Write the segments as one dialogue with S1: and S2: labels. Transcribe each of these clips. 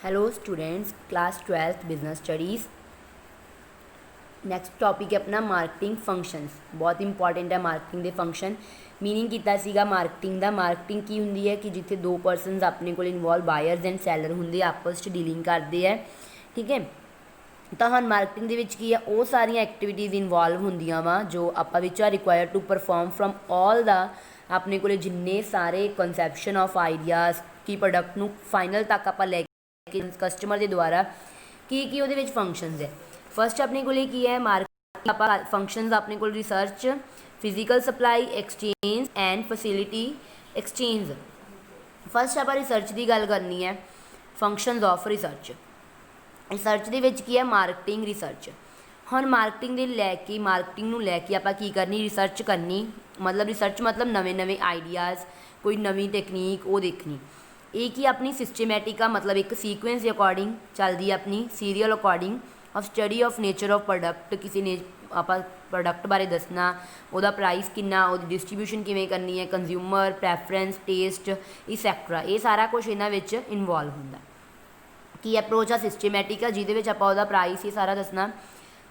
S1: Hello students, class 12th business studies. Next topic है अपना marketing functions. बहुत important है मार्केटिंग के फंक्शन। मीनिंग किया सीगा मार्केटिंग का। मार्केटिंग की होंगी है कि जिथे दो परसनस अपने को इनवॉल्व बायर्स एंड सैलर होंगे आपस डीलिंग करते हैं। ठीक है, तो हम मार्केटिंग के की है वो सारिया एक्टिविटीज़ इनवॉल्व होंदिया वा जो आप require to perform from all the अपने को जिन्ने सारे कंसैप्शन ऑफ आइडियाज़ की प्रोडक्ट नू फाइनल तक आप लै कस्टमर के द्वारा की वो फंक्शनस है। फस्ट अपने को की है मार्केट आप फंक्शनस अपने को research, physical supply, exchange and facility exchange. First आप रिसर्च की गल करनी है, फंक्शनस ऑफ रिसर्च। रिसर्च के है मार्केटिंग रिसर्च। हम मार्केटिंग के लैके मार्केटिंग लैके आप करनी रिसर्च करनी, मतलब रिसर्च मतलब नवे नवे आइडियाज़, कोई नवी टेक्नीक वो देखनी। एक ही अपनी सिस्टमैटिक आ, मतलब एक सीक्वेंस के अकॉर्डिंग चलती है अपनी serial according of study of nature of product. किसी ने आप प्रोडक्ट बारे दसना, वह प्राइस किन्ना, वो डिस्ट्रीब्यूशन किमें करनी है, कंज्यूमर प्रैफरेंस, टेस्ट इसेक्ट्रा, ये सारा कुछ इन्हों इनवॉल्व होंगे। की अप्रोच आ सिस्टमैटिक आ जिहदे आप प्राइस ये सारा दसना,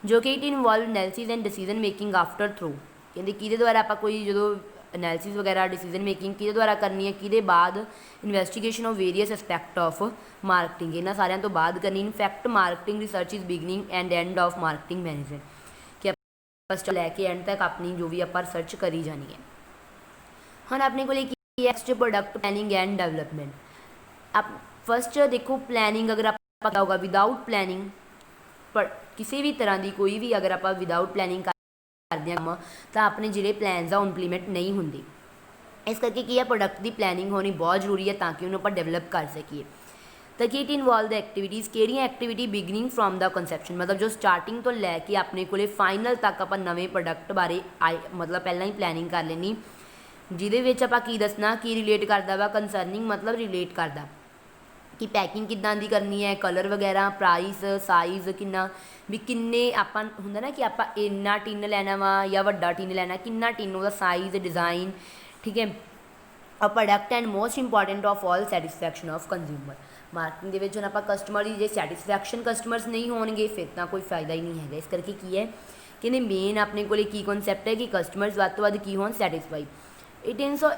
S1: जो कि it involve analysis and decision making after through. कहते कि द्वारा आप कोई जो एनालिसिस वगैरह डिसीजन मेकिंग कि द्वारा करनी है, कि बाद investigation of वेरीअस expect of marketing, इन्होंने सारिਆਂ तो बाद करनी। In fact marketing research is beginning and end of marketing management, कि फस्ट लैके एंड तक अपनी जो भी आप रिसर्च करी जानी है। हम अपने को next product planning and development. आप फस्ट देखो प्लैनिंग अगर आप होगा विदाउट प्लैनिंग पर किसी भी तरह की कोई भी अगर आप विदाउट प्लैनिंग करते हैं तो अपने जोड़े प्लैनस आ इंप्लीमेंट नहीं होंगे। इस करके की है प्रोडक्ट की प्लैनिंग होनी बहुत जरूरी है ताकि उन्होंने आप डेवलप कर सकीए। तो कि इट इनवॉल्व द एक्टिविटीज़, केड़ियां activity beginning from the conception, मतलब जो स्टार्टिंग तो लैके अपने को फाइनल तक आप नवे प्रोडक्ट बारे मतलब पहला ही प्लैनिंग कर लेनी, जिहदे आप दसना की रिलेट करता वा कंसरनिंग, मतलब रिलेट करता कि पैकिंग किदां दी करनी है, कलर वगैरह, प्राइस, साइज़ किन्ना भी किन्ने आप होंगे ना कि आप इन्ना टिन लैना वा या वड्डा टिन लैना, किन्ना टिन वो साइज़ डिज़ाइन। ठीक है, और product and most important of all satisfaction of consumer. Marketing के आप कस्टमर की जो सैटिस्फैक्शन कस्टमर्स नहीं होंगे फिर तो कोई फायदा ही नहीं है। इस करके की है कि मेन अपने को की कॉन्सैप्ट है कि कस्टमर्स वध तो वध की होन सैटिस्फाई। इट इनसो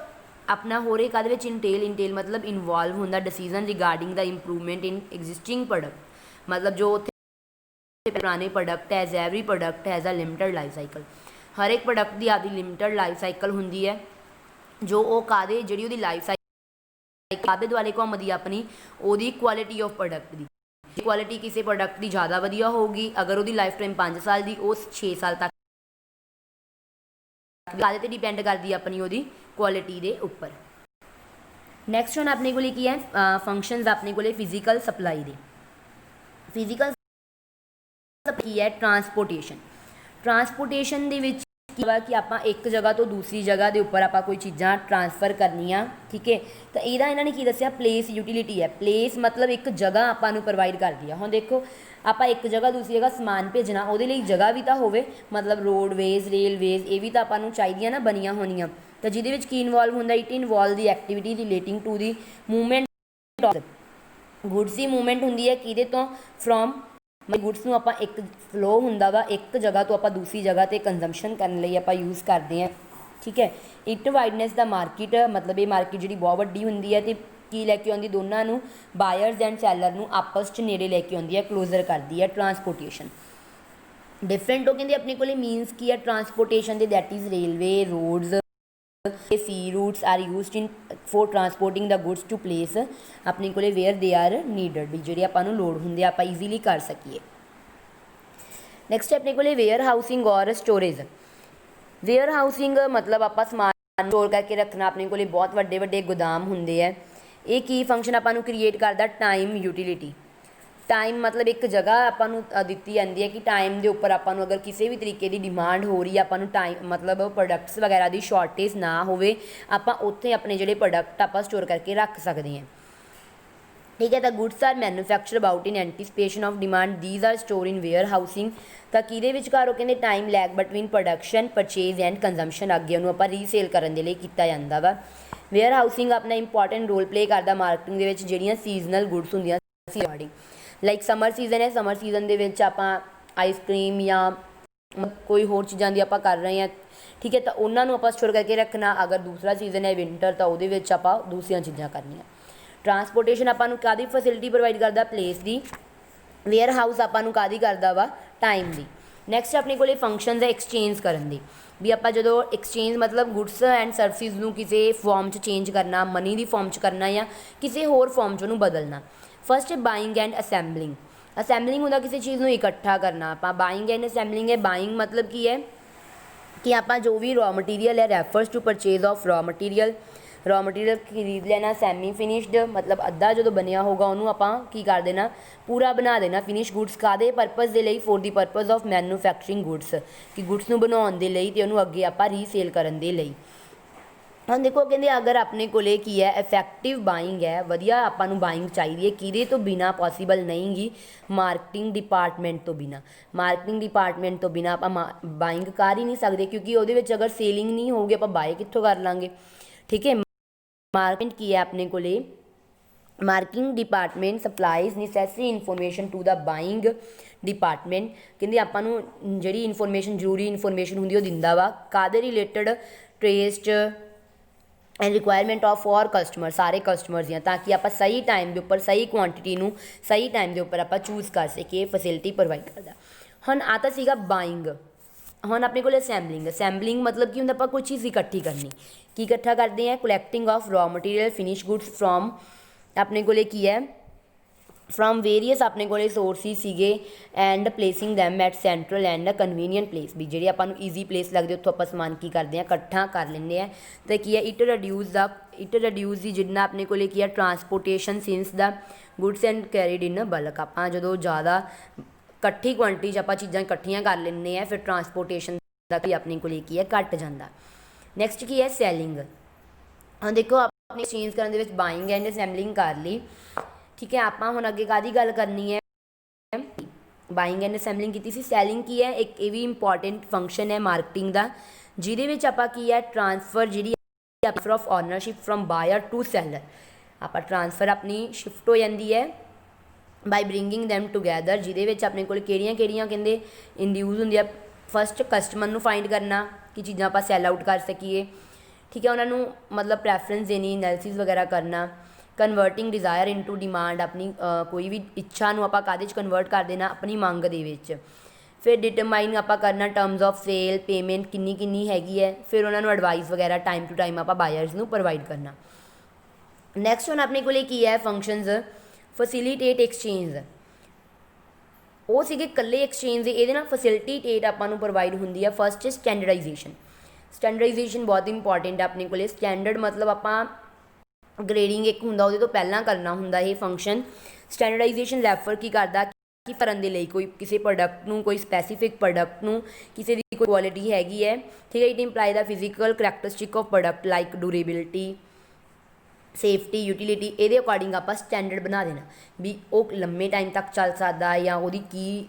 S1: अपना हो रहा कद इंटेल मतलब इनवॉल्व होंगे decision regarding the improvement in existing product, मतलब जो पुराने प्रोडक्ट है as every product has a limited life cycle. हर एक प्रोडक्ट की आपकी लिमिटेड लाइफ साइकिल होंगी है, जो वो कादे जी लाइफ साइकिल कादे दुआले घूमती अपनी ओदी क्वालिटी ऑफ प्रोडक्ट की। क्वालिटी किसी प्रोडक्ट की ज़्यादा वधिया होगी, अगर वो लाइफ टाइम 5 साल की, वो 6 साल तक कादे ते डिपेंड करती है अपनी ओदी क्वालिटी के उपर। नैक्सट हम अपने को की है फंक्शनस अपने को फिजिकल सप्लाई दे। फिजिकल की है ट्रांसपोर्टेशन। ट्रांसपोर्टेशन कि आप एक जगह तो दूसरी जगह के उपर आप कोई चीज़ा ट्रांसफर करनिया। ठीक है, तो यदा इन्होंने की दसिया प्लेस यूटिलिटी है। प्लेस मतलब एक जगह आपू प्रोवाइड कर दी है। हम देखो आप एक जगह दूसरी जगह समान भेजना, वो जगह भी तो हो, मतलब रोडवेज रेलवेज ये भी तो आपू चाहिए ना बनिया होनिया। तो जिहदे की इनवॉल्व होंगे, it involve the activity relating to the movement goods की मूवमेंट होंगी है कि तो फ्रॉम गुड्स आप एक फ्लो होंगे वा एक जगह तो आप दूसरी जगह पर कंजम्पशन करने आप यूज़ करते हैं। ठीक है, इट वाइडनेस द मार्केट, मतलब ये मार्केट जी बहुत वड्डी होंगी है तो की लैके आती दोनों बायर्स एंड सैलर को आपस नेड़े लैके आती है, क्लोजर करती है। ट्रांसपोर्टेशन डिफरेंट हो कहते अपने को मीनस की है ट्रांसपोर्टेशन के, that is railway roads sea routes are used in for transporting the goods to place अपने को वेयर दे आर नीडड, भी जी आपू लोड़ होंगे आप ईजीली कर सकीए। नैक्सट अपने को वेयर हाउसिंग और स्टोरेज। वेयर हाउसिंग मतलब आप समान स्टोर करके रखना, अपने को बहुत वड्डे वड्डे गोदाम होंगे है। ये की फंक्शन आपू क्रिएट करता टाइम यूटिलिटी। टाइम मतलब एक जगह आपू दी जाती है कि टाइम के उपर आपू अगर किसी भी तरीके की डिमांड हो रही है, आपू टाइम मतलब प्रोडक्ट्स वगैरह की शॉर्टेज ना हो, आप उत्थे अपने जोड़े प्रोडक्ट आप स्टोर करके रख सकते हैं। ठीक है, तो goods are manufacture about in anticipation of demand, these are store in warehousing. तो कि कहते time lag between production purchase and consumption अगे उन्होंने रीसेल करने के लिए किया जाता वा। वेयर हाउसिंग अपना इंपॉर्टेंट रोल प्ले करता मार्केटिंग के, जीडियां सीजनल गुड्स होंगे ਰਿਗਾਰਡਿੰਗ ਲਾਈਕ ਸਮਰ ਸੀਜ਼ਨ ਹੈ, ਸਮਰ ਸੀਜ਼ਨ ਦੇ ਵਿੱਚ ਆਪਾਂ ਆਈਸਕ੍ਰੀਮ ਜਾਂ ਕੋਈ ਹੋਰ ਚੀਜ਼ਾਂ ਦੀ ਆਪਾਂ ਕਰ ਰਹੇ ਹਾਂ, ਠੀਕ ਹੈ, ਤਾਂ ਉਹਨਾਂ ਨੂੰ ਆਪਾਂ ਸਟੋਰ ਕਰਕੇ ਰੱਖਣਾ। ਅਗਰ ਦੂਸਰਾ ਸੀਜ਼ਨ ਹੈ ਵਿੰਟਰ, ਤਾਂ ਉਹਦੇ ਵਿੱਚ ਆਪਾਂ ਦੂਸਰੀਆਂ ਚੀਜ਼ਾਂ ਕਰਨੀਆਂ। ਟਰਾਂਸਪੋਰਟੇਸ਼ਨ ਆਪਾਂ ਨੂੰ ਕਾਹਦੀ ਫੈਸਿਲਿਟੀ ਪ੍ਰੋਵਾਈਡ ਕਰਦਾ, ਪਲੇਸ ਦੀ। ਵੇਅਰ ਹਾਊਸ ਆਪਾਂ ਨੂੰ ਕਾਹਦੀ ਕਰਦਾ ਵਾ, ਟਾਈਮ ਦੀ। ਨੈਕਸਟ ਆਪਣੇ ਕੋਲ ਫੰਕਸ਼ਨਸ ਹੈ ਐਕਸਚੇਂਜ ਕਰਨ ਦੀ, ਵੀ ਆਪਾਂ ਜਦੋਂ ਐਕਸਚੇਂਜ ਮਤਲਬ ਗੁੱਡਸ ਐਂਡ ਸਰਵਿਸਿਜ਼ ਨੂੰ ਕਿਸੇ ਫੋਰਮ 'ਚ ਚੇਂਜ ਕਰਨਾ, ਮਨੀ ਦੀ ਫੋਰਮ 'ਚ ਕਰਨਾ ਜਾਂ ਕਿਸੇ ਹੋਰ ਫੋਰਮ 'ਚ ਉਹਨੂੰ ਬਦਲਣਾ। ਫਸਟ ਹੈ ਬਾਇੰਗ ਐਂਡ ਅਸੈਂਬਲਿੰਗ। ਅਸੈਂਬਲਿੰਗ ਹੁੰਦਾ ਕਿਸੇ ਚੀਜ਼ ਨੂੰ ਇਕੱਠਾ ਕਰਨਾ। ਆਪਾਂ ਬਾਇੰਗ ਐਂਡ ਅਸੈਂਬਲਿੰਗ ਹੈ, ਬਾਇੰਗ ਮਤਲਬ ਕੀ ਹੈ ਕਿ ਆਪਾਂ ਜੋ ਵੀ ਰॉ ਮਟੀਰੀਅਲ ਹੈ, refers to purchase of raw material ਖਰੀਦ ਲੈਣਾ। ਸੈਮੀ ਫਿਨਿਸ਼ਡ ਮਤਲਬ ਅੱਧਾ ਜਦੋਂ ਬਣਿਆ ਹੋਗਾ ਉਹਨੂੰ ਆਪਾਂ ਕੀ ਕਰ ਦੇਣਾ, ਪੂਰਾ ਬਣਾ ਦੇਣਾ। ਫਿਨਿਸ਼ ਗੁੱਡਸ ਕਾਹਦੇ ਪਰਪਸ ਦੇ ਲਈ, four the purpose of manufacturing goods, ਕਿ ਗੁੱਡਸ ਨੂੰ ਬਣਾਉਣ ਦੇ ਲਈ ਅਤੇ ਉਹਨੂੰ ਅੱਗੇ ਆਪਾਂ ਰੀਸੇਲ ਕਰਨ ਦੇ ਲਈ। ਹੁਣ ਦੇਖੋ ਕਹਿੰਦੇ ਅਗਰ ਆਪਣੇ ਕੋਲੇ ਕੀ ਹੈ, ਇਫੈਕਟਿਵ ਬਾਇੰਗ ਹੈ, ਵਧੀਆ ਆਪਾਂ ਨੂੰ ਬਾਇੰਗ ਚਾਹੀਦੀ ਹੈ, ਕਿਹਦੇ ਤੋਂ ਬਿਨਾ ਪੋਸੀਬਲ ਨਹੀਂ ਗੀ, ਮਾਰਕੀਟਿੰਗ ਡਿਪਾਰਟਮੈਂਟ ਤੋਂ ਬਿਨਾ। ਮਾਰਕੀਟਿੰਗ ਡਿਪਾਰਟਮੈਂਟ ਤੋਂ ਬਿਨਾ ਆਪਾਂ ਬਾਇੰਗ ਕਰ ਹੀ ਨਹੀਂ ਸਕਦੇ, ਕਿਉਂਕਿ ਉਹਦੇ ਵਿੱਚ ਅਗਰ ਸੇਲਿੰਗ ਨਹੀਂ ਹੋਊਗੀ ਆਪਾਂ ਬਾਏ ਕਿੱਥੋਂ ਕਰ ਲਾਂਗੇ, ਠੀਕ ਹੈ। ਮਾਰਕੀਟ ਕੀ ਹੈ ਆਪਣੇ ਕੋਲੇ, marketing department supplies necessary information to the buying department. ਕਹਿੰਦੇ ਆਪਾਂ ਨੂੰ ਜਿਹੜੀ ਇਨਫੋਰਮੇਸ਼ਨ, ਜ਼ਰੂਰੀ ਇਨਫੋਰਮੇਸ਼ਨ ਹੁੰਦੀ ਉਹ ਦਿੰਦਾ ਵਾ, ਕਾਹਦੇ related, taste and requirement of for customer, ਸਾਰੇ ਕਸਟਮਰਸ ਦੀਆਂ, ਤਾਂ ਕਿ ਆਪਾਂ ਸਹੀ ਟਾਈਮ ਦੇ ਉੱਪਰ ਸਹੀ ਕੁਆਂਟਿਟੀ ਨੂੰ ਸਹੀ ਟਾਈਮ ਦੇ ਉੱਪਰ ਆਪਾਂ ਚੂਜ਼ ਕਰ ਸਕੀਏ। ਫੈਸਿਲਿਟੀ ਪ੍ਰੋਵਾਈਡ ਕਰਦਾ। ਹੁਣ ਆ ਤਾਂ ਸੀਗਾ ਬਾਇੰਗ। ਹੁਣ ਆਪਣੇ ਕੋਲ ਅਸੈਂਬਲਿੰਗ। ਅਸੈਂਬਲਿੰਗ ਮਤਲਬ ਕੀ ਹੁੰਦਾ, ਆਪਾਂ ਕੋਈ ਚੀਜ਼ ਇਕੱਠੀ ਕਰਨੀ। ਕੀ ਇਕੱਠਾ ਕਰਦੇ ਆ, collecting of raw material finish goods from, ਆਪਣੇ ਕੋਲੇ ਕੀ ਹੈ, ਫਰੋਮ ਵੇਰੀਅਸ ਆਪਣੇ ਕੋਲੇ ਸੋਰਸਿਸ ਸੀਗੇ, and placing them at central and convenient place, ਵੀ ਜਿਹੜੇ ਆਪਾਂ ਨੂੰ ਈਜ਼ੀ ਪਲੇਸ ਲੱਗਦੇ ਉੱਥੋਂ ਆਪਾਂ ਸਮਾਨ ਕੀ ਕਰਦੇ ਹਾਂ, ਇਕੱਠਾ ਕਰ ਲੈਂਦੇ ਹਾਂ। ਅਤੇ ਕੀ ਹੈ, ਇਟ ਰਿਡਿਊਸ ਦੀ ਜਿੰਨਾ ਆਪਣੇ ਕੋਲੇ ਕੀ ਹੈ, transportation since the goods and carried in bulk. ਆਪਾਂ ਜਦੋਂ ਜ਼ਿਆਦਾ ਇਕੱਠੀ ਕੁਆਂਟਿਟੀ 'ਚ ਆਪਾਂ ਚੀਜ਼ਾਂ ਇਕੱਠੀਆਂ ਕਰ ਲੈਂਦੇ ਹਾਂ, ਫਿਰ ਟਰਾਂਸਪੋਰਟੇਸ਼ਨ ਦਾ ਕੀ ਆਪਣੇ ਕੋਲੇ ਕੀ ਹੈ, ਘੱਟ ਜਾਂਦਾ। ਨੈਕਸਟ ਕੀ ਹੈ, ਸੈਲਿੰਗ। ਹੁਣ ਦੇਖੋ ਆਪਾਂ ਐਕਸਚੇਂਜ ਕਰਨ ਦੇ ਵਿੱਚ ਬਾਇੰਗ ਐਂਡ ਅਸੈਂਬਲਿੰਗ ਕਰ ਲਈ, ਠੀਕ ਹੈ। ਆਪਾਂ ਹੁਣ ਅੱਗੇ ਕਾਹਦੀ ਗੱਲ ਕਰਨੀ ਹੈ, ਬਾਇੰਗ ਐਂਡ ਅਸੈਂਬਲਿੰਗ ਕੀਤੀ ਸੀ। ਸੈਲਿੰਗ ਕੀ ਹੈ, ਇੱਕ ਇਹ ਵੀ ਇੰਪੋਰਟੈਂਟ ਫੰਕਸ਼ਨ ਹੈ ਮਾਰਕੀਟਿੰਗ ਦਾ, ਜਿਹਦੇ ਵਿੱਚ ਆਪਾਂ ਕੀ ਹੈ, ਟਰਾਂਸਫਰ ਜਿਹੜੀ transfer of ownership from buyer to seller, ਆਪਾਂ ਟਰਾਂਸਫਰ ਆਪਣੀ ਸ਼ਿਫਟ ਹੋ ਜਾਂਦੀ ਹੈ ਬਾਈ ਬ੍ਰਿੰਗਿੰਗ ਦੈਮ ਟੂਗੈਦਰ, ਜਿਹਦੇ ਵਿੱਚ ਆਪਣੇ ਕੋਲ ਕਿਹੜੀਆਂ ਕਿਹੜੀਆਂ ਕਹਿੰਦੇ ਇੰਡਿਊਜ਼ ਹੁੰਦੀਆਂ। ਫਸਟ ਕਸਟਮਰ ਨੂੰ ਫਾਈਂਡ ਕਰਨਾ ਕਿ ਚੀਜ਼ਾਂ ਆਪਾਂ ਸੈਲ ਆਊਟ ਕਰ ਸਕੀਏ, ਠੀਕ ਹੈ, ਉਹਨਾਂ ਨੂੰ ਮਤਲਬ ਪ੍ਰੈਫਰੈਂਸ ਦੇਣੀ, ਐਨਾਲਿਸਿਸ ਵਗੈਰਾ ਕਰਨਾ। ਕਨਵਰਟਿੰਗ ਡਿਜ਼ਾਇਰ ਇਨਟੂ ਡਿਮਾਂਡ, ਆਪਣੀ ਕੋਈ ਵੀ ਇੱਛਾ ਨੂੰ ਆਪਾਂ ਕਾਹਦੇ 'ਚ ਕਨਵਰਟ ਕਰ ਦੇਣਾ, ਆਪਣੀ ਮੰਗ ਦੇ ਵਿੱਚ। ਫਿਰ ਡਿਟਰਮਾਈਨ ਆਪਾਂ ਕਰਨਾ ਟਰਮਸ ਆਫ ਸੇਲ, ਪੇਮੈਂਟ ਕਿੰਨੀ ਕਿੰਨੀ ਹੈਗੀ ਹੈ। ਫਿਰ ਉਹਨਾਂ ਨੂੰ ਐਡਵਾਈਸ ਵਗੈਰਾ ਟਾਈਮ ਟੂ ਟਾਈਮ ਆਪਾਂ ਬਾਇਰਸ ਨੂੰ ਪ੍ਰੋਵਾਈਡ ਕਰਨਾ। ਨੈਕਸਟ ਹੁਣ ਆਪਣੇ ਕੋਲੇ ਕੀ ਹੈ, ਫੰਕਸ਼ਨਸ। ਫੈਸਿਲੀਟੇਟ ਐਕਸਚੇਂਜ, ਉਹ ਸੀਗੇ ਇਕੱਲੇ ਐਕਸਚੇਂਜ ਦੇ, ਇਹਦੇ ਨਾਲ ਫੈਸਿਲਿਟੇਟ ਆਪਾਂ ਨੂੰ ਪ੍ਰੋਵਾਈਡ ਹੁੰਦੀ ਹੈ। ਫਸਟ ਸਟੈਂਡਰਡਾਈਜੇਸ਼ਨ। ਸਟੈਂਡਰਡਾਈਜੇਸ਼ਨ ਬਹੁਤ ਇੰਪੋਰਟੈਂਟ ਹੈ ਆਪਣੇ ਕੋਲੇ। ਸਟੈਂਡਰਡ ਮਤਲਬ ਆਪਾਂ ਗ੍ਰੇਡਿੰਗ ਇੱਕ ਹੁੰਦਾ, ਉਹਦੇ ਤੋਂ ਪਹਿਲਾਂ ਕਰਨਾ ਹੁੰਦਾ ਇਹ ਫੰਕਸ਼ਨ। ਸਟੈਂਡਰਡਾਈਜੇਸ਼ਨ ਰੈਫਰ ਕੀ ਕਰਦਾ, ਕਿ ਕਰਨ ਦੇ ਲਈ ਕੋਈ ਕਿਸੇ ਪ੍ਰੋਡਕਟ ਨੂੰ, ਕੋਈ ਸਪੈਸੀਫਿਕ ਪ੍ਰੋਡਕਟ ਨੂੰ ਕਿਸੇ ਦੀ ਕੋਈ ਕੁਆਲਿਟੀ ਹੈਗੀ ਹੈ, ਠੀਕ ਹੈ। It imply the physical characteristic of product like durability, safety, utility, ਇਹਦੇ ਅਕੋਰਡਿੰਗ ਆਪਾਂ ਸਟੈਂਡਰਡ ਬਣਾ ਦੇਣਾ ਵੀ ਉਹ ਲੰਮੇ ਟਾਈਮ ਤੱਕ ਚੱਲ ਸਕਦਾ ਜਾਂ ਉਹਦੀ ਕੀ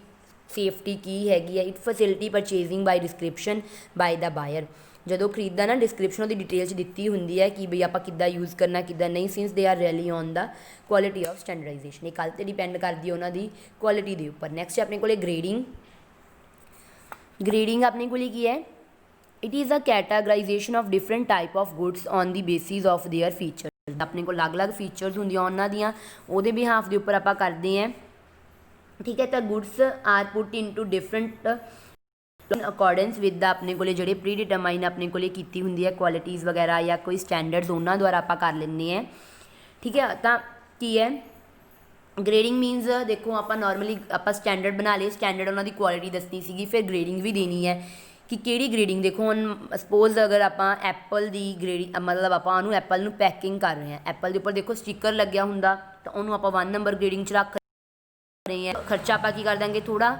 S1: ਸੇਫਟੀ ਕੀ ਹੈਗੀ ਹੈ। It facility purchasing by description by the buyer, ਜਦੋਂ ਖਰੀਦਦਾ ਨਾ ਡਿਸਕ੍ਰਿਪਸ਼ਨ ਉਹਦੀ ਡਿਟੇਲ 'ਚ ਦਿੱਤੀ ਹੁੰਦੀ ਹੈ ਕਿ ਬਈ ਆਪਾਂ ਕਿੱਦਾਂ ਯੂਜ਼ ਕਰਨਾ, ਕਿੱਦਾਂ ਨਹੀਂ, since they are really on the quality of standardisation. ਇਹ ਕੱਲ੍ਹ 'ਤੇ ਡਿਪੈਂਡ ਕਰਦੀ ਉਹਨਾਂ ਦੀ ਕੁਆਲਿਟੀ ਦੇ ਉੱਪਰ। ਨੈਕਸਟ ਆਪਣੇ ਕੋਲੇ ਗ੍ਰੇਡਿੰਗ। ਗ੍ਰੇਡਿੰਗ ਆਪਣੇ ਕੋਲੇ ਕੀ ਹੈ, it is a categorisation of different type of goods on the basis of their feature. ਆਪਣੇ ਕੋਲ ਅਲੱਗ-ਅਲੱਗ ਫੀਚਰਸ ਹੁੰਦੀਆਂ ਉਹਨਾਂ ਦੀਆਂ, ਉਹਦੇ ਬਿਹਾਫ ਦੇ ਉੱਪਰ ਆਪਾਂ ਕਰਦੇ ਹਾਂ, ਠੀਕ ਹੈ। ਤਾਂ goods are put into different in accordance with the ਆਪਣੇ ਕੋਲੇ ਜਿਹੜੇ ਪ੍ਰੀ ਡਿਟਰਮਾਈਨ ਆਪਣੇ ਕੋਲੇ ਕੀਤੀ ਹੁੰਦੀ ਹੈ ਕੁਆਲਿਟੀਜ਼ ਵਗੈਰਾ ਜਾਂ ਕੋਈ ਸਟੈਂਡਰਡਸ, ਉਹਨਾਂ ਦੁਆਰਾ ਆਪਾਂ ਕਰ ਲੈਂਦੇ ਹਾਂ, ਠੀਕ ਹੈ। ਤਾਂ ਕੀ ਹੈ, ਗ੍ਰੇਡਿੰਗ ਮੀਨਸ ਦੇਖੋ ਆਪਾਂ ਨੋਰਮਲੀ ਆਪਾਂ ਸਟੈਂਡਰਡ ਬਣਾ ਲਏ, ਸਟੈਂਡਰਡ ਉਹਨਾਂ ਦੀ ਕੁਆਲਿਟੀ ਦੱਸਣੀ ਸੀਗੀ, ਫਿਰ ਗ੍ਰੇਡਿੰਗ ਵੀ ਦੇਣੀ ਹੈ ਕਿ ਕਿਹੜੀ ਗ੍ਰੇਡਿੰਗ। ਦੇਖੋ ਹੁਣ ਸਪੋਜ਼ ਅਗਰ ਆਪਾਂ ਐਪਲ ਦੀ ਗ੍ਰੇਡਿੰਗ ਮਤਲਬ ਆਪਾਂ ਉਹਨੂੰ ਐਪਲ ਨੂੰ ਪੈਕਿੰਗ ਕਰ ਰਹੇ ਹਾਂ, ਐਪਲ ਦੇ ਉੱਪਰ ਦੇਖੋ ਸਟਿੱਕਰ ਲੱਗਿਆ ਹੁੰਦਾ, ਤਾਂ ਉਹਨੂੰ ਆਪਾਂ 1 ਨੰਬਰ ਗ੍ਰੇਡਿੰਗ 'ਚ ਰੱਖ ਰਹੇ ਹਾਂ। ਖਰਚਾ ਆਪਾਂ ਕੀ ਕਰ ਦਾਂਗੇ, ਥੋੜ੍ਹਾ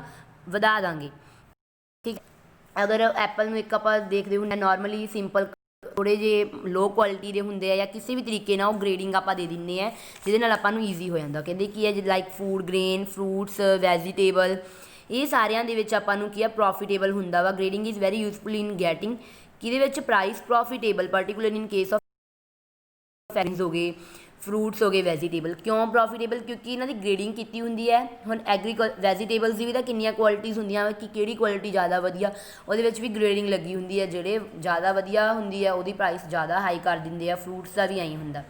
S1: ਵਧਾ ਦਾਂਗੇ, ਠੀਕ। ਅਗਰ ਐਪਲ ਨੂੰ ਇੱਕ ਆਪਾਂ ਦੇਖਦੇ ਹੁੰਦੇ ਨੋਰਮਲੀ ਸਿੰਪਲ ਥੋੜ੍ਹੇ ਜਿਹੇ ਲੋ ਕੁਆਲਿਟੀ ਦੇ ਹੁੰਦੇ ਆ, ਜਾਂ ਕਿਸੇ ਵੀ ਤਰੀਕੇ ਨਾਲ ਉਹ ਗ੍ਰੇਡਿੰਗ ਆਪਾਂ ਦੇ ਦਿੰਦੇ ਹਾਂ, ਜਿਹਦੇ ਨਾਲ ਆਪਾਂ ਨੂੰ ਈਜ਼ੀ ਹੋ ਜਾਂਦਾ। ਕਹਿੰਦੇ ਕੀ ਹੈ, like food grain, fruits, vegetable, ਇਹ ਸਾਰਿਆਂ ਦੇ ਵਿੱਚ ਆਪਾਂ ਨੂੰ ਕੀ ਆ, ਪ੍ਰੋਫਿਟੇਬਲ ਹੁੰਦਾ ਵਾ। Grading is very useful in getting, ਕਿਹਦੇ ਵਿੱਚ price profitable, particular in case of ਹੋ ਗਏ, फ्रूट्स हो गए वैजीटेबल। क्यों प्रॉफिटेबल? क्योंकि इन्हां दी ग्रेडिंग कीती हुंदी है। हुण वैजीटेबल्स दी भी तां किन्नियां क्वालिटीज़ हुंदियां कि किहड़ी क्वालिटी ज़्यादा वधिया, उहदे विच भी ग्रेडिंग लगी हुंदी है। जिहड़े ज़्यादा वधिया हुंदी है उहदी प्राइस ज़्यादा हाई कर दिंदे आ। फ्रूट्स दा भी ऐं ही हुंदा।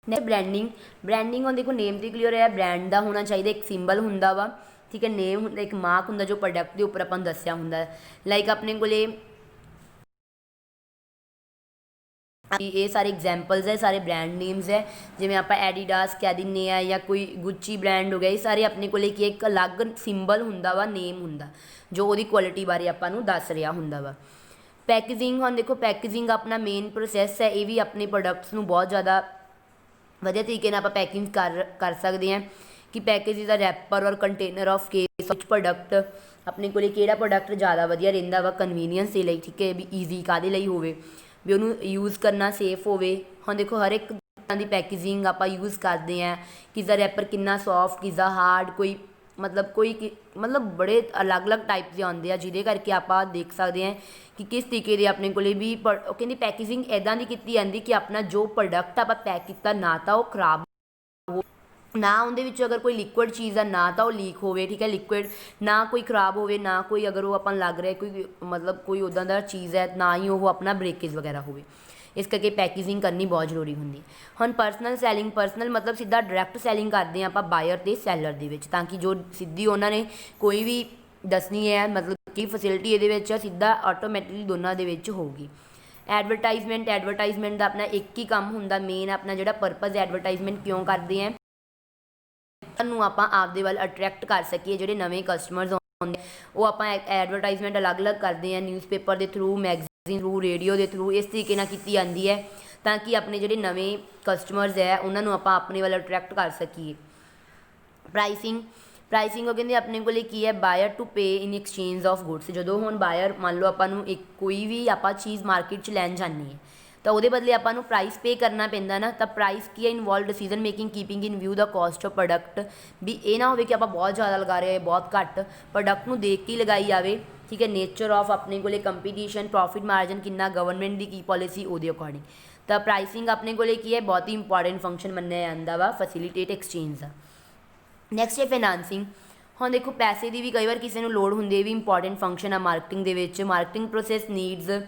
S1: Next branding. ब्रांडिंग हुण देखो नेम ते क्लीयर है, ब्रांड दा होना चाहिए, एक सिंबल हुंदा वा, ठीक है। नेम हुंदा, एक मार्क हुंदा जो प्रोडक्ट के उपर आपां नूं दस्सिया हुंदा है। लाइक अपने कोले ये सारे एग्जाम्पल्स है, सारे ब्रांड नेम्स है। जिवें आपां एडिडास कह दिंदे आ या कोई गुच्ची ब्रांड हो गया, ये सारे अपने कोले की एक अलग सिंबल हुंदा वा, नेम हुंदा जो उहदी क्वालिटी बारे आपां नूं दस रिहा हुंदा वा। पैकेजिंग, हुण देखो पैकेजिंग अपना मेन प्रोसैस है, ये भी अपने प्रोडक्ट्स नूं बहुत ज़्यादा वधिया तरीके नाल आपां पैकिंग कर सकते हैं कि पैकेज इज़ अ रैपर और container of case which product अपने कोले किहड़ा प्रोडक्ट ज़्यादा वधिया रहिंदा वा कन्वीनियंस दे लई, ठीक है, भी ईजी काहदे लई होवे, भी उन्होंने यूज़ करना सेफ होवे। हुण देखो हर एक तरह की पैकेजिंग आपां यूज़ करते हैं, किसका रैपर कितना सॉफ्ट, किसका हार्ड, कोई मतलब बड़े अलग अलग टाइप के आते हैं, जिहदे करके आपां देख सकते हैं कि किस तरीके दे अपने कोले भी कहंदे पैकेजिंग इदां दी कीती जांदी कि अपना जो प्रोडक्ट आपां पैक कीता ना तां ओह खराब हो, ना उहदे विच अगर कोई लिक्विड चीज़ है ना तो लीक होवे, ठीक है, लिक्विड ना कोई खराब होवे, ना कोई अगर वो अपन लग रहा है कोई मतलब कोई उदां दा चीज़ है, ना ही वो अपना ब्रेकेज वगैरह होवे। इस करके पैकेजिंग करनी बहुत जरूरी होंदी। हुण परसनल सैलिंग, परसनल मतलब सीधा डायरैक्ट सैलिंग करते हैं आपां बायर ते सैलर दे विच, ताकि जो सीधी उन्होंने कोई भी दसनी है मतलब कि फैसिलिटी ये विच सीधा ऑटोमैटिकली दोनों दे विच होगी। एडवरटाइजमेंट, एडवरटाइजमेंट का अपना एक ही काम हुंदा, मेन अपना जिहड़ा पर्पज़ एडवरटाइजमेंट क्यों करते हैं, नूं आपां आपदे वल अट्रैक्ट कर सकीए। जिहड़े नवें कस्टमर्स आउंदे वो आपां एडवरटाइजमेंट अलग अलग करते हैं, न्यूज़पेपर के थ्रू, मैगजीन थ्रू, रेडियो के थ्रू, इस तरीके नाल कीती जांदी है ताकि अपने जिहड़े नवें कस्टमर्स है उन्होंने आपां अपने वल अट्रैक्ट कर सकीए। प्राइसिंग, प्राइसिंग कहते अपने को की है बायर टू पे इन एक्सचेंज ऑफ गुड्स। जो हुण बायर मान लो आपां नूं एक कोई भी आपां चीज़ मार्केट च लैन जानी है तो वो बदले आपां नूं प्राइस पे करना पैंदा ना, तो प्राइस की है involve decision making keeping in view the cost of product, भी ये ना हो कि आपां बहुत ज़्यादा लगा रहे हैं बहुत घट, प्रोडक्ट नूं देख के ही लगाई जाए, ठीक है। नेचर ऑफ अपने को कंपीटीशन, प्रॉफिट मार्जिन कितना, गवर्नमेंट की पॉलिसी उहदे अकॉर्डिंग। तो प्राइसिंग अपने को की है बहुत ही इंपॉर्टेंट फंक्शन मन्निया जांदा वा फैसिलिटेट एक्सचेंज का। नैक्सट है फाइनांसिंग। हाँ देखो पैसे की भी कई बार किसी को लोड़ होंदी, भी इंपॉर्टेंट फंक्शन है मार्केटिंग दे विच। Marketing process needs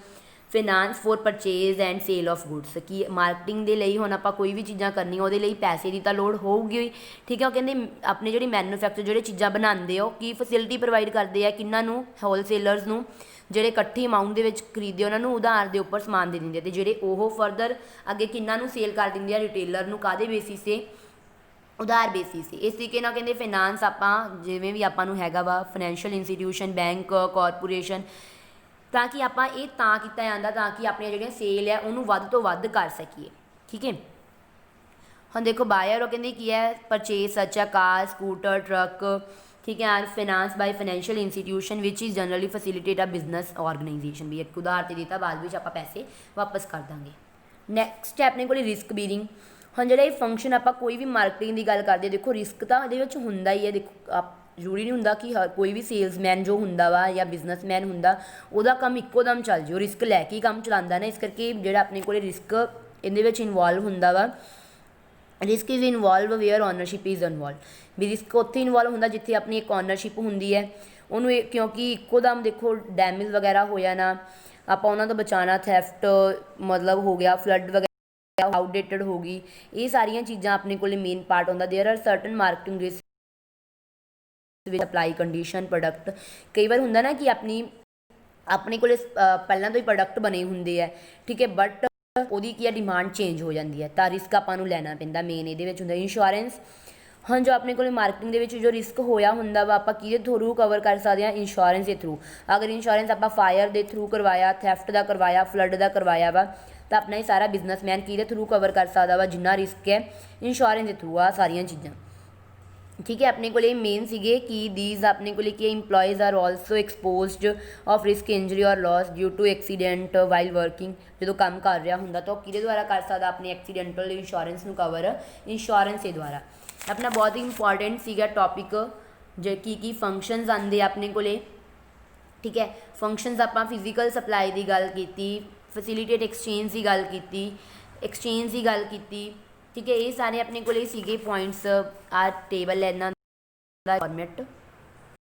S1: finance for purchase and sale of goods, कि मार्केटिंग के लिए हुण आपां कोई भी चीज़ां करनी वो पैसे की तो लोड़ होगी, ठीक है। वो कहते अपने जिहड़ी मैन्युफैक्चर जिहड़ी चीज़ां बनाते हो की फैसिलिटी प्रोवाइड करते हैं किन्हां नूं, होलसेलर्स नूं, जिहड़े इकट्ठी अमाउंट दे विच खरीददे उन्हां नूं उधार के उपर समान दे दिंदे, ते जिहड़े ओह फरदर अगे किन्हां नूं सेल कर दिंदे आ रिटेलर नूं, काहदे बेसिस से, उधार बेसिस से। इस तरीके नाल कहंदे फाइनांस आपां जिवें भी आपां नूं हैगा वा फाइनैंशियल इंस्टीट्यूशन, बैंक, कॉरपोरेशन, ताकि आपां ये तां कीता जांदा ताकि अपनी जिहड़ियां सेल है उन्होंने वध तो वध कर सकीए, ठीक है। हुण देखो बायर वो कहंदे की है purchase such a car, scooter, truck, ठीक है, finance by financial institution which is generally facilitate a business organisation, भी एक उधार ते दिता बाद में आपां पैसे वापस कर देंगे। नैक्सट है अपने को रिस्क बीरिंग। हम जो फंक्शन आप कोई भी मार्केटिंग की गल करते, देखो रिस्क तो ये होंदा ही है, देखो आप जरूरी नहीं होंदा कि कोई भी सेल्समैन जो होंदा वा या बिजनेसमैन होंदा उहदा काम इक्को दम चल जाओ, रिस्क लैके ही काम चलांदा ना। इस करके जिहड़ा अपने को रिस्क इहदे इनवॉल्व होंदा वा, risk is involve where ownership is involve, भी रिस्क उत्थे इनवॉल्व होंदा जिथे अपनी एक ऑनरशिप होंदी है उन्होंने, क्योंकि इक्को दम देखो डैमेज वगैरह हो जाना, आपां उन्हां तो बचाना, थैफ्ट मतलब हो गया, फ्लड वगैरह आउटडेटेड होगी, ये सारिया चीज़ां अपने को मेन पार्ट होंदा। There are certain marketing risk supply condition product, कई बार होंदा ना कि अपने को पहलों तो ही प्रोडक्ट बने होंगे है, ठीक है, बट ਉਹਦੀ की है डिमांड चेंज हो जाती है, तो रिस्क आपां नूं लैना पैंदा। मेन ये होंदा इंश्योरेंस। हाँ जो अपने को मार्केटिंग के जो रिस्क होया होंदा वा आपां किहदे थ्रू कवर कर सकते हैं, इंश्योरेंस के थ्रू। अगर इंश्योरेंस आपां फायर के थ्रू करवाया, थैफ्ट का करवाया, फ्लड का करवाया वा, तो अपना ही सारा बिजनेसमैन किहदे थ्रू कवर कर सकता वा, जिन्ना रिस्क है इंश्योरेंस के थ्रू, आ सारिया चीज़ां, ठीक है। अपने को मेन सीगे कि दीज अपने को कि employees are also exposed of risk injury और loss due to accident while working, जो काम कर रहा होंगे तो कि द्वारा कर सकता अपने एक्सीडेंटल इंश्योरेंस नूं कवर इंश्योरेंस के द्वारा। अपना बहुत ही इंपॉर्टेंट सीगा टॉपिक जो की फंक्शनस आते अपने को, ठीक है। फंक्शनस आपां फिजिकल सप्लाई की गल की, फैसिलिटेट एक्सचेंज की गल की, ਐਕਸਚੇਂਜ ਦੀ ਗੱਲ ਕੀਤੀ, ਠੀਕ ਹੈ। ਇਹ ਸਾਰੇ ਆਪਣੇ ਕੋਲ ਸੀਗੇ ਪੁਆਇੰਟਸ, ਆ ਟੇਬਲ ਇਹਨਾਂ ਦਾ ਫਾਰਮੈਟ।